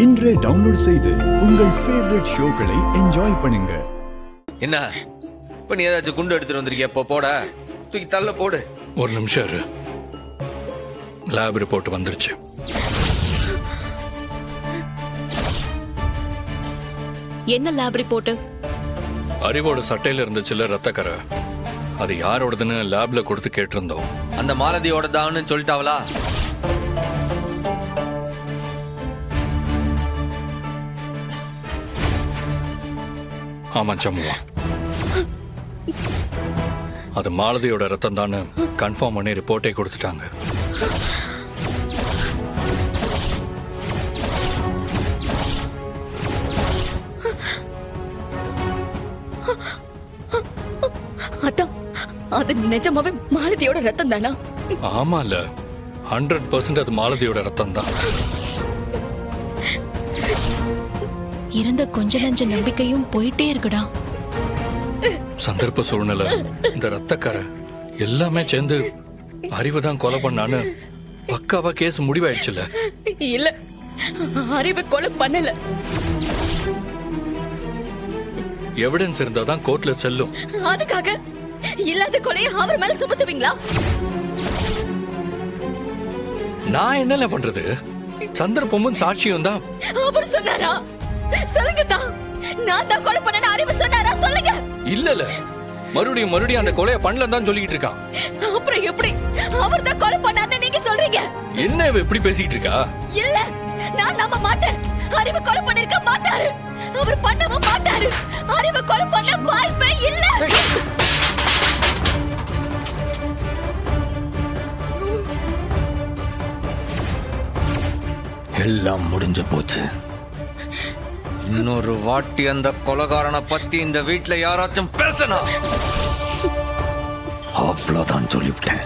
இன்றே டவுன்லோட் செய்து உங்கள் ஃபேவரட் ஷோக்களை என்ஜாய் பண்ணுங்க. என்ன இப்ப நீ ஏதாச்சும் குண்டு எடுத்துட்டு வந்திருக்கிய? இப்போ போட, தூக்கி தள்ள போடு. ஒரு நிமிஷம் இரு. லேப் ரிப்போர்ட் வந்துருச்சு. என்ன லேப் ரிப்போர்ட்? அறிவோட சட்டையில இருந்துச்சுல ரத்தக்கரை, அது யாரோடதுன்னு லேப்ல கொடுத்து கேட்டிருந்தோம். அந்த மாலதியோட தான்னு சொல்லிட்டாவளா? ஆமா சம்முவா, அது மாலதியோட ரத்தம் தான்னு கன்ஃபார்ம் பண்ணி ரிப்போர்ட்டே கொடுத்துட்டாங்க. அதான் அது நிஜமாவே மாலதியோட ரத்தம் தானா? ஆமால, 100% அது மாலதியோட ரத்தம் தான். இருந்த கொஞ்ச நஞ்ச நம்பிக்கையும் போயிட்டே இருக்குடா. சந்தர்ப்ப சூழ்நிலை, இந்த ரத்தக்கரை எல்லாமே சேர்ந்து அறிவு தான் கொலை பண்ணான்னு பக்காவா கேஸ் முடிவாயிடுச்சுல. இல்ல, அறிவு கொலை பண்ணல. எவிடன்ஸ் இருந்தாதான் கோர்ட்ல செல்லும். அதுக்காக இல்லாத கொலையை அவர் மேல சுமத்துவீங்களா? நான் என்னல பண்றது? சந்தர்ப்பமும் சாட்சியும் தான். அவர் சொன்னாரா? சொல்லுங்க தான். நான் தான் கொலை பண்ணேன்னு அறிவு சொன்னாரா? சொல்லுங்க. இல்லல, மறுபடியும் அந்த கொலையை பண்ணல தான் சொல்லிட்டு இருக்கான். அப்புறம் எப்படி அவர் தான் கொலை பண்ணாருன்னு நீங்க சொல்றீங்க? என்ன இவ இப்படி பேசிட்டு இருக்கா? இல்ல, நான் நம்ப மாட்டேன். அறிவு கொலை பண்ணிருக்க மாட்டாரு. அவர் பண்ணவும் மாட்டாரு. அறிவு கொலை பண்ண வாய்ப்பே இல்ல. எல்லாம் முடிஞ்ச போச்சு. இன்னொரு வாட்டி அந்த கொலைகாரனை பத்தி இந்த வீட்டுல யாராச்சும் பேசணும், அவ்வளவுதான் சொல்லிவிட்டேன்.